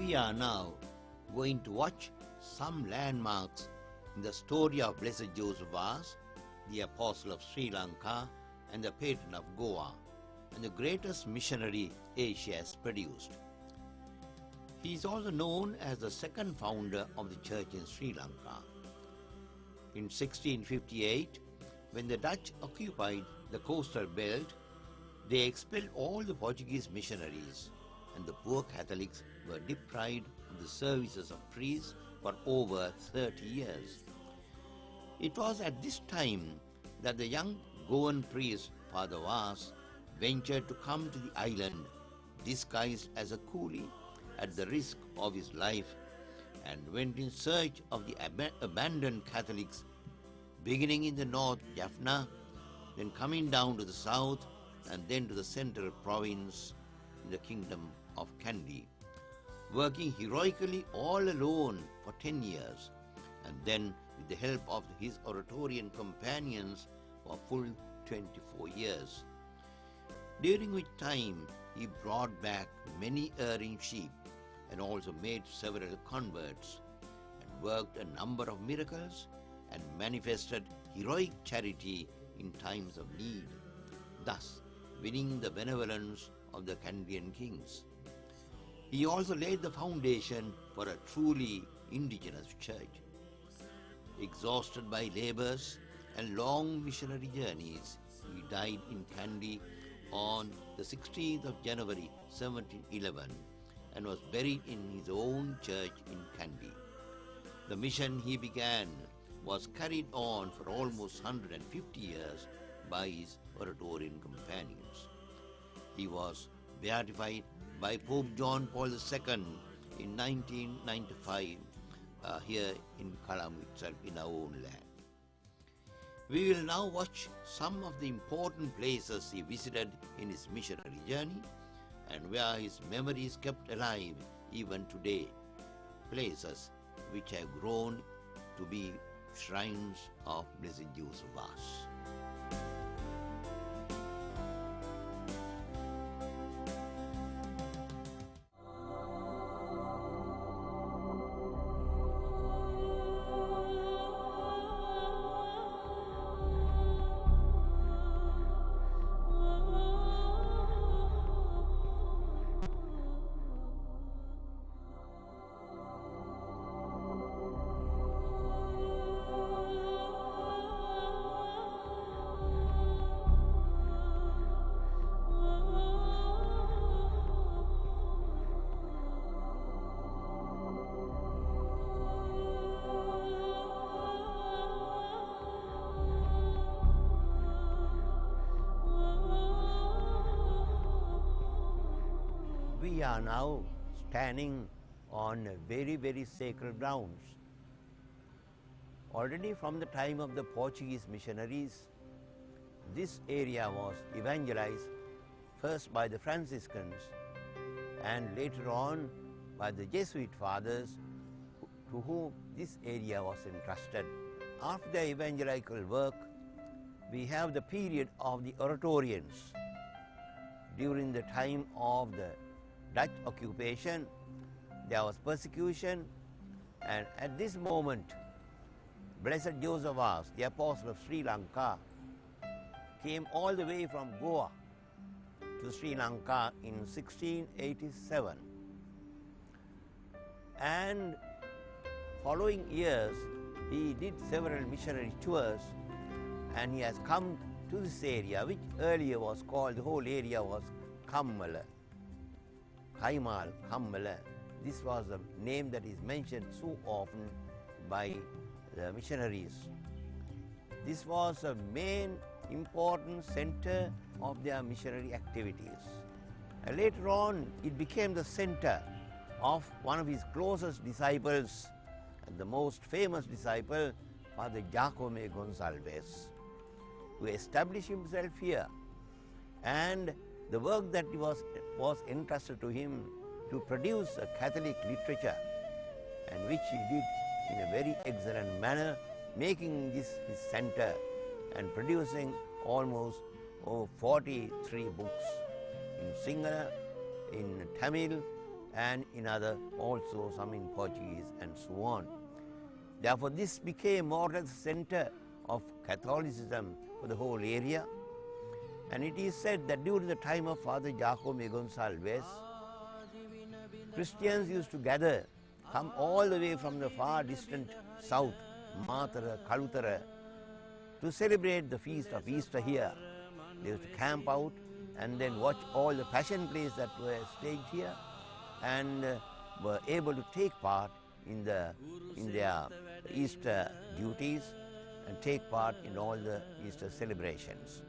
We are now going to watch some landmarks in the story of Blessed Joseph Vaz, the Apostle of Sri Lanka and the patron of Goa, and the greatest missionary Asia has produced. He is also known as the second founder of the church in Sri Lanka. In 1658, when the Dutch occupied the coastal belt, they expelled all the Portuguese missionaries, and the poor Catholics were deprived of the services of priests for over 30 years. It was at this time that the young Goan priest, Father Vaz, ventured to come to the island disguised as a coolie at the risk of his life, and went in search of the abandoned Catholics, beginning in the north, Jaffna, then coming down to the south, and then to the central province in the kingdom of Kandy, working heroically all alone for 10 years, and then with the help of his Oratorian companions for full 24 years, during which time he brought back many erring sheep and also made several converts, and worked a number of miracles and manifested heroic charity in times of need, thus winning the benevolence of the Candian kings. He also laid the foundation for a truly indigenous church. Exhausted by labors and long missionary journeys, he died in Kandy on the 16th of January 1711 and was buried in his own church in Kandy. The mission he began was carried on for almost 150 years by his Oratorian companions. He was beatified by Pope John Paul II in 1995 here in Colombo itself, in our own land. We will now watch some of the important places he visited in his missionary journey and where his memory is kept alive even today, places which have grown to be shrines of Blessed Joseph Vaz. We are now standing on very sacred grounds. Already from the time of the Portuguese missionaries, this area was evangelized first by the Franciscans and later on by the Jesuit fathers to whom this area was entrusted. After the evangelical work, we have the period of the Oratorians. During the time of the Dutch occupation, there was persecution, and at this moment, Blessed Joseph Vaz, the Apostle of Sri Lanka, came all the way from Goa to Sri Lanka in 1687. And following years, he did several missionary tours, and he has come to this area, which earlier was called, the whole area was Kammala. Kaimal, Kammala. This was a name that is mentioned so often by the missionaries. This was a main important center of their missionary activities. And later on, it became the center of one of his closest disciples, and the most famous disciple, Father Jacome Gonsalves, who established himself here. And the work that was entrusted to him to produce a Catholic literature, and which he did in a very excellent manner, making this his center and producing almost 43 books in Sinhala, in Tamil, and in other also some in Portuguese and so on. Therefore, this became more or less the center of Catholicism for the whole area. And it is said that during the time of Father Jacome Gonçalves, Christians used to gather, come all the way from the far distant south, Matara, Kalutara, to celebrate the feast of Easter here. They used to camp out and then watch all the passion plays that were staged here, and were able to take part in their Easter duties and take part in all the Easter celebrations.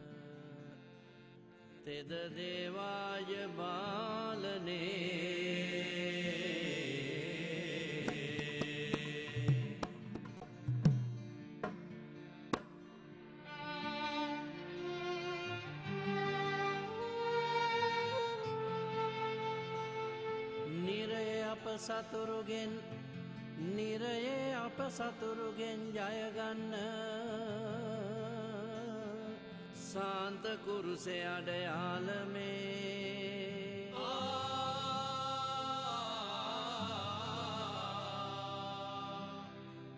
නිරයේ අප සතුරුගෙන් ජයගන්න සාන්ත කුරුසේ අඩයාලමේ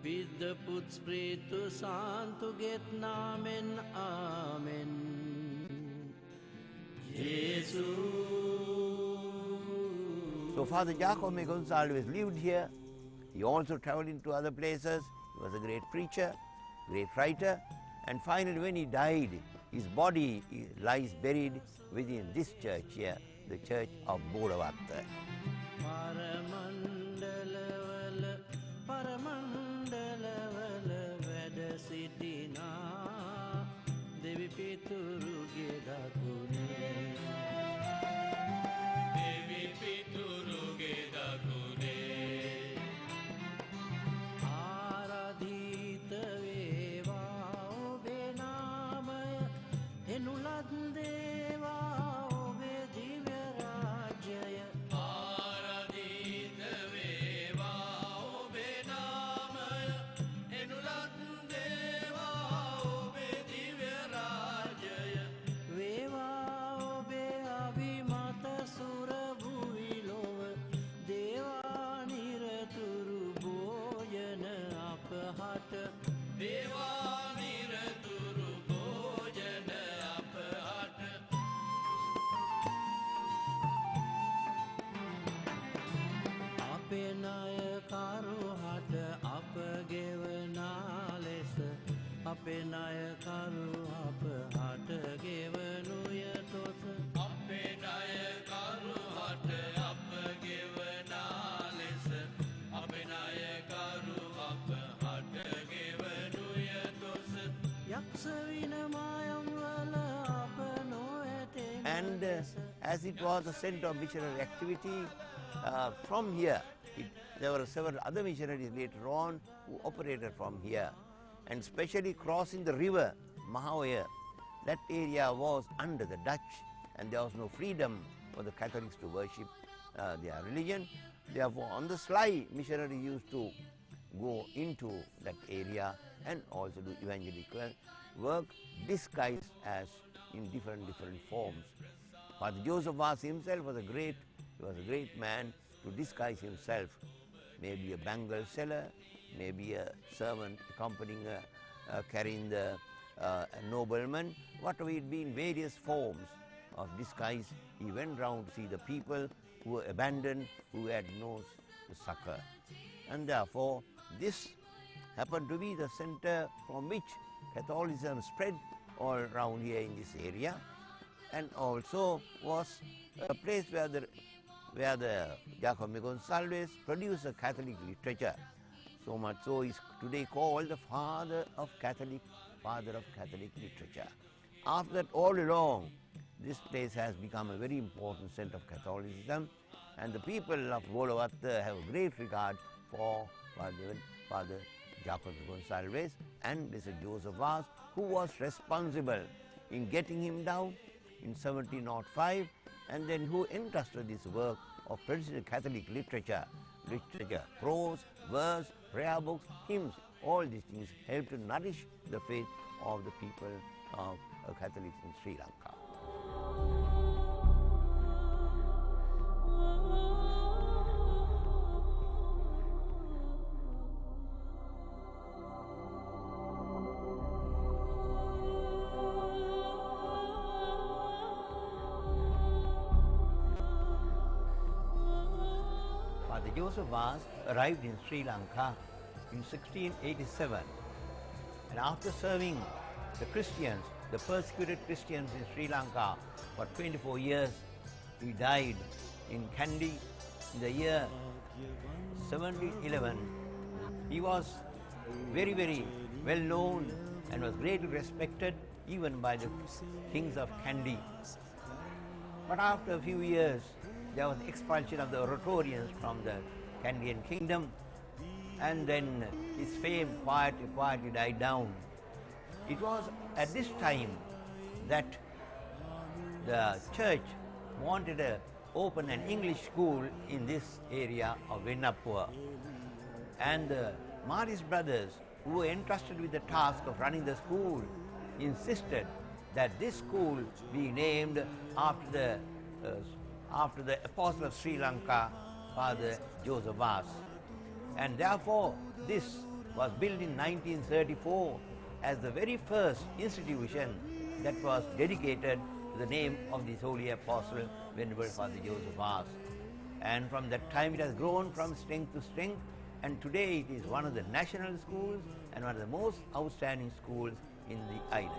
පිද්ද පුත් ස්ප්‍රීතු සාන්තුගෙත් නාමෙන් ආමෙන් ජේසු. So Father Jacome Gonçalves lived here. He also traveled into other places. He was a great preacher, great writer, and finally when he died, his body lies buried within this church here, the church of Bodavatta. අපේ නායකරු අප හට ගෙවනුය තොස අපේ නායකරු හට අප ගෙවනා ලෙස අපේ නායකරු අප හට ගෙවනුය තොස යක්ෂ වින මායම් වල අප නොඇතේ. And as it was a center of missionary activity, from here there were several other missionaries later on who operated from here. And especially crossing the river Mahawaya, that area was under the Dutch, and there was no freedom for the Catholics to worship their religion. Therefore, on the sly, missionaries used to go into that area and also do evangelical work, disguised as in different forms. Father Joseph Vaz himself was a great man to disguise himself, maybe a bangle seller, maybe a servant accompanying, carrying the nobleman, whatever it be, in various forms of disguise. He went round to see the people who were abandoned, who had no succor. And therefore, this happened to be the center from which Catholicism spread all around here in this area, and also was a place where the Jacome Gonçalves produced a Catholic literature. So much so is today called the father of Catholic literature. After that, all along, this place has become a very important center of Catholicism, and the people of Bodavatta have a great regard for Father Jacome Gonçalves and Blessed Joseph Vaz, who was responsible in getting him down in 1705, and then who entrusted this work of producing Catholic literature, prose, verse, prayer books, hymns. All these things help to nourish the faith of the people of Catholics in Sri Lanka. Joseph Vaz arrived in Sri Lanka in 1687, and after serving the Christians, the persecuted Christians in Sri Lanka for 24 years, he died in Kandy in the year 1711. He was very, very well known and was greatly respected even by the kings of Kandy. But after a few years, there was expulsion of the Oratorians from the Kandyan kingdom, and then his fame quietly died down. It was at this time that the church wanted to open an English school in this area of Venapur. And the Maris brothers, who were entrusted with the task of running the school, insisted that this school be named after the apostle of Sri Lanka, Father Joseph Vaz. And therefore, this was built in 1934 as the very first institution that was dedicated to the name of this holy apostle, Venerable Father Joseph Vaz. And from that time it has grown from strength to strength, and today it is one of the national schools and one of the most outstanding schools in the island.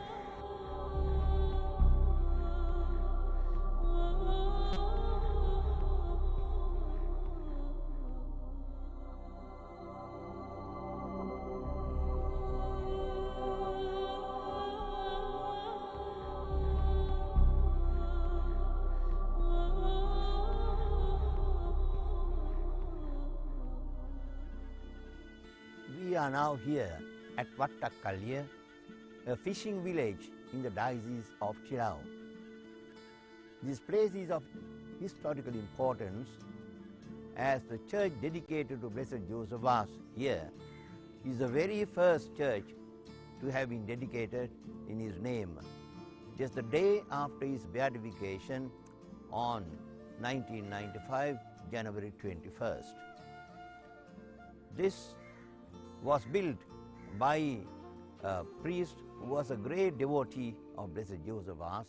We are now here at Vattakkalya, a fishing village in the Diocese of Chilau. This place is of historical importance as the church dedicated to Blessed Joseph Vaz here is the very first church to have been dedicated in his name, just the day after his beatification on 1995, January 21st. This was built by a priest who was a great devotee of Blessed Joseph Vaz,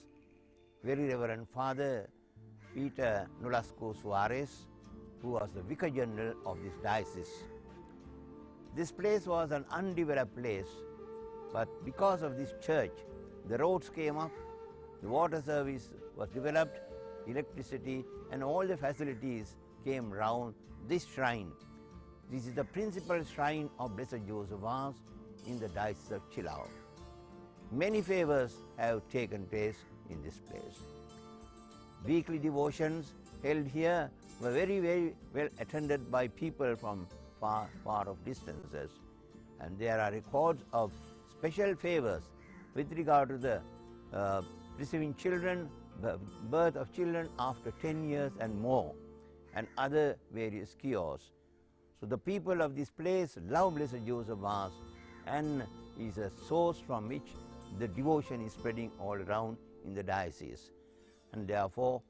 Very Reverend Father Peter Nolasco Suarez, who was the Vicar General of this diocese. This place was an undeveloped place, but because of this church, the roads came up, the water service was developed, electricity and all the facilities came round this shrine. This is the principal shrine of Blessed Joseph Vaz in the Diocese of Chilau. Many favors have taken place in this place. Weekly devotions held here were very, very well attended by people from far of distances, and there are records of special favors with regard to the receiving children, the birth of children after 10 years and more, and other various cures. So the people of this place love Blessed Joseph Vaz and is a source from which the devotion is spreading all around in the diocese. And therefore,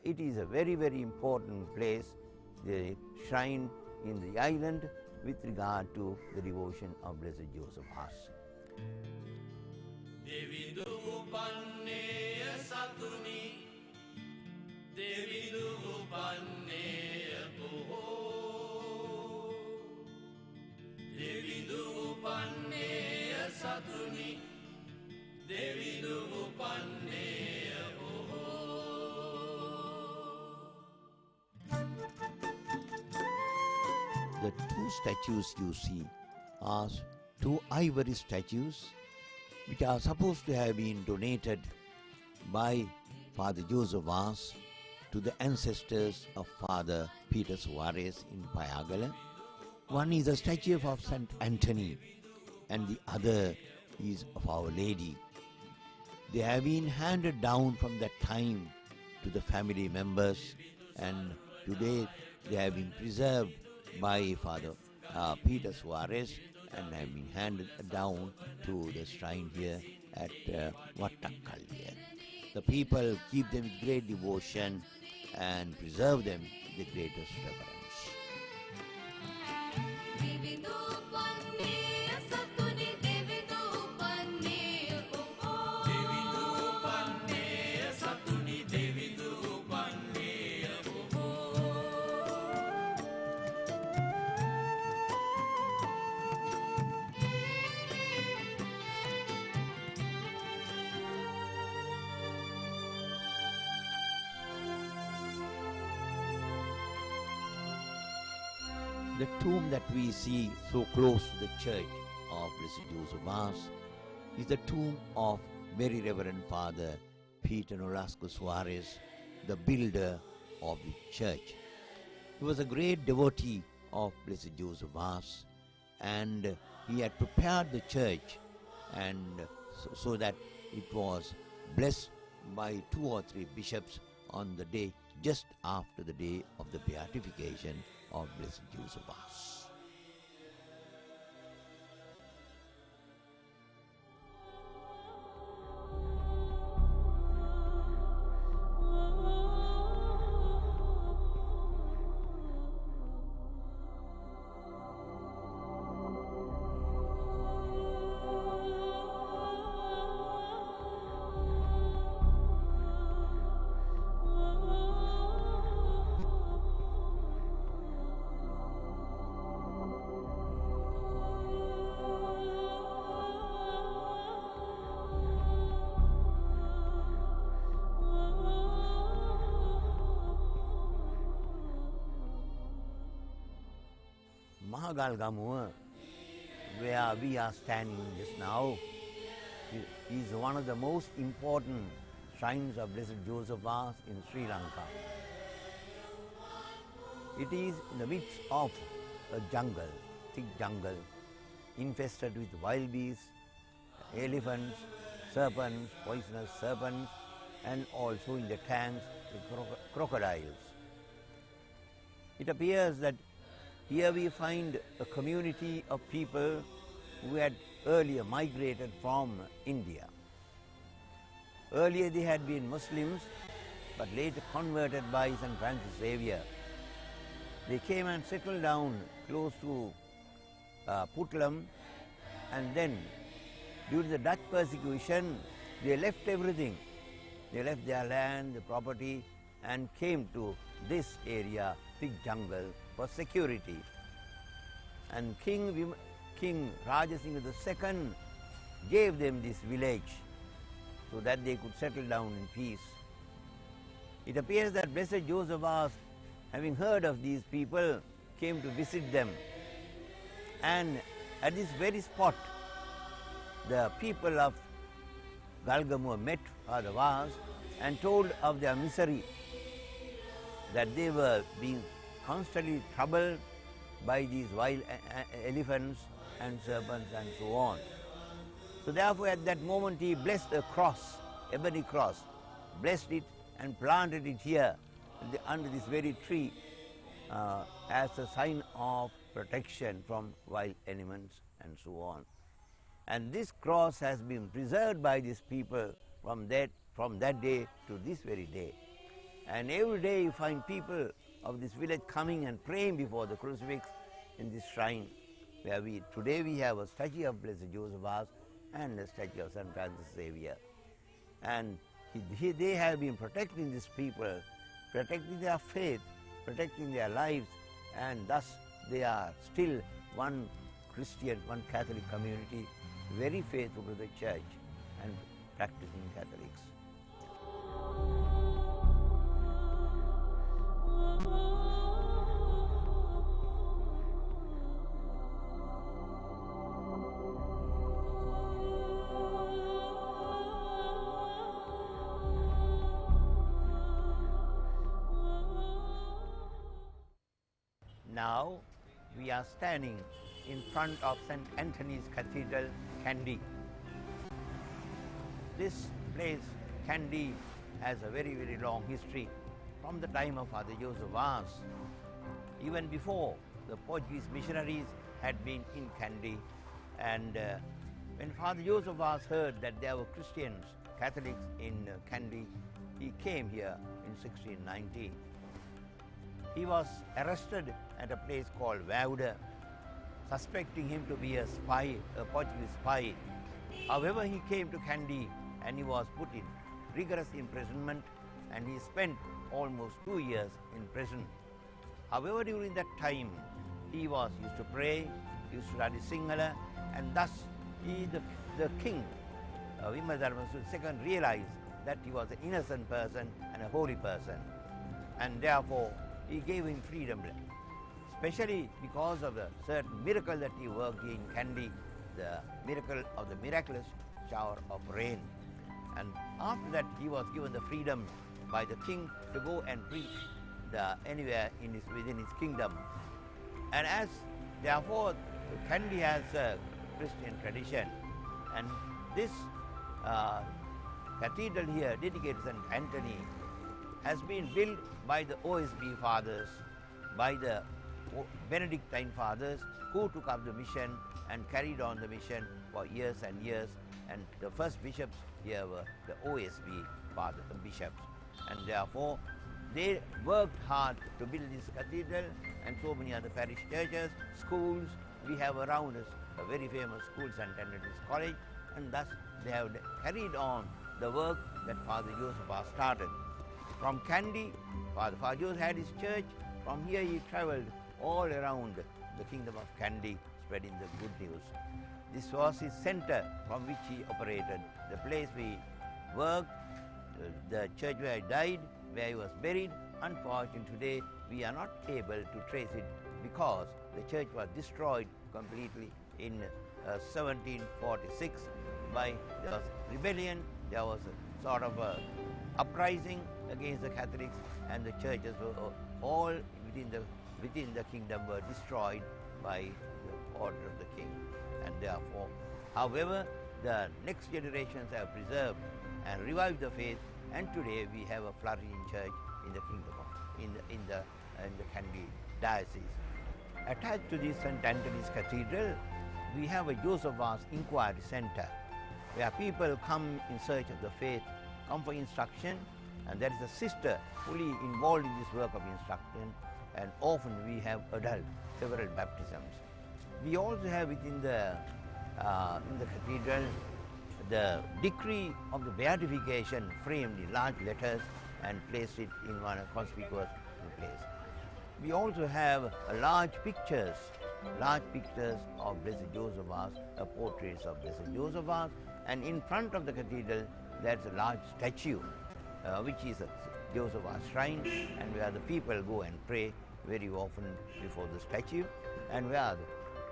it is a very, very important place, the shrine in the island with regard to the devotion of Blessed Joseph Vaz. The two statues you see are two ivory statues which are supposed to have been donated by Father Joseph Vaz to the ancestors of Father Peter Suarez in Payagala. One is a statue of St. Anthony and the other is of Our Lady. They have been handed down from that time to the family members, and today they have been preserved by Father Peter Suarez and have been handed down to the shrine here at Vattakkalya. The people keep them with great devotion and preserve them with the greatest reverence. The tomb that we see so close to the church of Blessed Joseph Vaz is the tomb of Very Reverend Father Peter Nolasco Suarez, the builder of the church. He was a great devotee of Blessed Joseph Vaz, and he had prepared the church and so that it was blessed by 2 or 3 bishops on the day just after the day of the beatification of Blessed Joseph Vaz. Mahagalgamuwa, where we are standing just now, is one of the most important shrines of Blessed Joseph Vaz in Sri Lanka. It is in the midst of a jungle, thick jungle, infested with wild beasts, elephants, serpents, poisonous serpents, and also in the tanks with crocodiles. It appears that here we find a community of people who had earlier migrated from India. Earlier they had been Muslims, but later converted by St. Francis Xavier. They came and settled down close to Puttalam, and then during the Dutch persecution they left everything. They left their land, the property, and came to this area, thick jungle, for security. And King Rajasingha II gave them this village so that they could settle down in peace. It appears that Blessed Joseph Vaz, having heard of these people, came to visit them. And at this very spot, the people of Galgamuwa met Father Vaz and told of their misery, that they were being constantly troubled by these wild elephants and serpents and so on. So therefore at that moment he blessed a cross, ebony cross, blessed it and planted it here under this very tree as a sign of protection from wild animals and so on. And this cross has been preserved by these people from that day to this very day. And every day you find people of this village coming and praying before the crucifix in this shrine, where today we have a statue of Blessed Joseph Vaz and a statue of St. Francis Xavier. And they have been protecting these people, protecting their faith, protecting their lives, and thus they are still one Christian, one Catholic community, very faithful to the church and practicing Catholics. Now we are standing in front of St. Anthony's Cathedral, Kandy. This place, Kandy, has a very, very long history from the time of Father Joseph Vaz. Even before, the Portuguese missionaries had been in Kandy, and when Father Joseph Vaz heard that there were Christians, Catholics in Kandy, he came here in 1690. He was arrested at a place called Vauda, suspecting him to be a spy, a Portuguese spy. However, he came to Kandy and he was put in rigorous imprisonment, and he spent almost 2 years in prison. However, during that time, he used to pray, used to study Sinhala, and thus the king, Vimaladharma II, realized that he was an innocent person and a holy person, and therefore he gave him freedom, especially because of the certain miracle that he worked in Kandy, the miracle of the miraculous shower of rain. And after that, he was given the freedom by the king to go and preach anywhere within his kingdom. And as therefore, Kandy has a Christian tradition, and this cathedral here, dedicated to St. Anthony, has been built by the OSB fathers, by the Benedictine fathers, who took up the mission and carried on the mission for years and years. And the first bishops here were the OSB fathers, the bishops. And therefore, they worked hard to build this cathedral and so many other parish churches, schools. We have around us a very famous school, St. Anthony's College, and thus they have carried on the work that Father Joseph has started. From Kandy, Father Joseph had his church. From here he travelled all around the kingdom of Kandy, spreading the good news. This was his center from which he operated, the place where he worked, the church where he died, where he was buried. Unfortunately, today we are not able to trace it because the church was destroyed completely in 1746 by the rebellion. There was a sort of a uprising against the Catholics, and the churches were all within the kingdom were destroyed by the order of the king. And therefore, however, the next generations have preserved and revived the faith, and today we have a flourishing church in the kingdom in the Kandy diocese. Attached to this St. Anthony's Cathedral, we have a Joseph Vaz Inquiry Center, where people come in search of the faith, come for instruction, and there is a sister fully involved in this work of instruction, and often we have several baptisms. We also have within the cathedral the decree of the beatification framed in large letters and placed it in one conspicuous place. We also have large pictures of Blessed Joseph Vaz, portraits of Blessed Joseph Vaz, and in front of the cathedral there's a large statue which is a Joseph Vaz shrine, and where the people go and pray very often before the statue, and where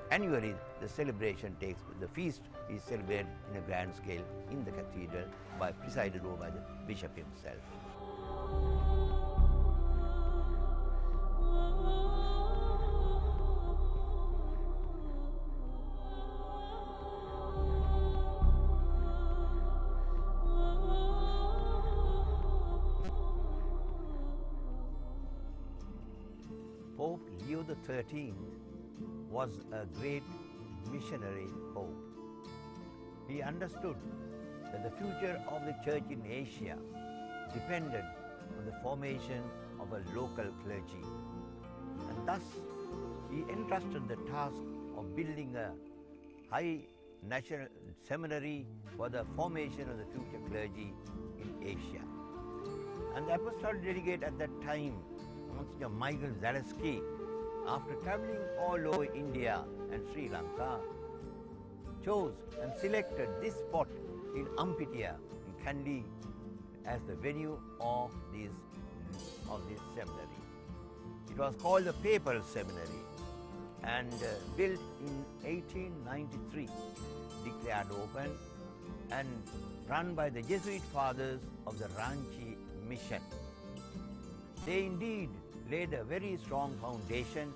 annually the celebration the feast is celebrated in a grand scale in the cathedral presided over by the bishop himself. Pope Leo XIII was a great missionary pope. He understood that the future of the church in Asia depended on the formation of a local clergy. And thus, he entrusted the task of building a high national seminary for the formation of the future clergy in Asia. And the apostolic delegate at that time, Monsignor Michael Zaleski, after traveling all over India and Sri Lanka, chose and selected this spot in Amphitheatre in Kandy as the venue of this seminary. It was called the Papal Seminary, and built in 1893, declared open, and run by the Jesuit fathers of the Ranchi mission. They indeed laid a very strong foundation,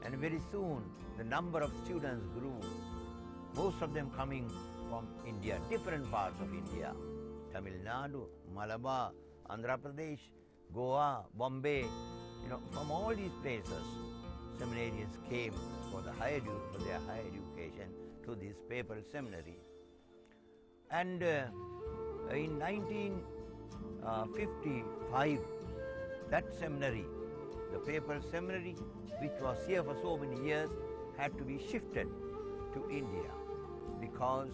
and very soon the number of students grew, most of them coming from India, different parts of India, Tamil Nadu, Malabar, Andhra Pradesh, Goa, Bombay, from all these places, seminarians came for their higher education to this Papal Seminary. And in 1955, that seminary, the Papal Seminary, which was here for so many years, had to be shifted to India, because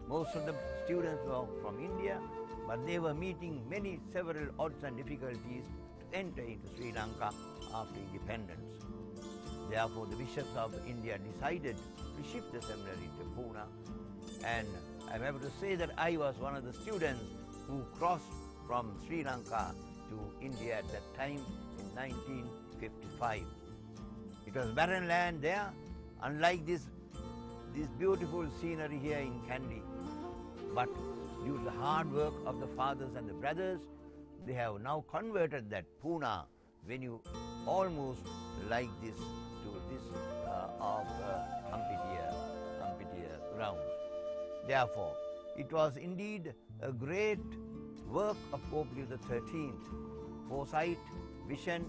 most of the students were from India, but they were meeting several odds and difficulties to enter into Sri Lanka after independence. Therefore, the bishops of India decided to shift the seminary to Pune, and I'm able to say that I was one of the students who crossed from Sri Lanka to India at that time in 1955. It was barren land there, unlike this beautiful scenery here in Kandy. But due to the hard work of the fathers and the brothers, they have now converted that Pune venue almost like this to this of amphitheatre grounds. Therefore, it was indeed a great work of Pope Leo XIII, foresight, vision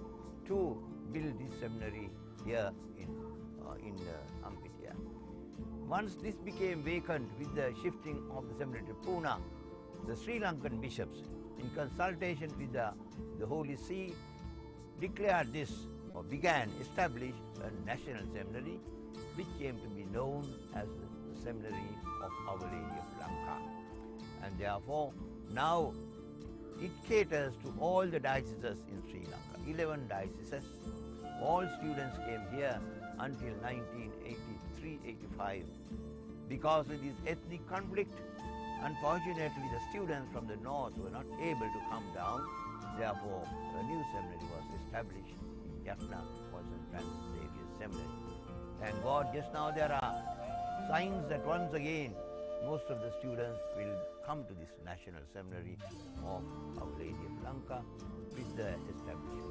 to build this seminary here in amphitheatre. Once this became vacant with the shifting of the seminary to Pune, the Sri Lankan bishops, in consultation with the Holy See, declared this or established a national seminary which came to be known as the Seminary of Our Lady of Lanka. And therefore, now it caters to all the dioceses in Sri Lanka, 11 dioceses. All students came here until 1983-85. Because of this ethnic conflict, unfortunately the students from the north were not able to come down. Therefore, a new seminary was established in Jaffna, was St. Francis Xavier Seminary. Thank God, just now there are signs that once again most of the students will come to this National Seminary of Our Lady of Lanka with the establishment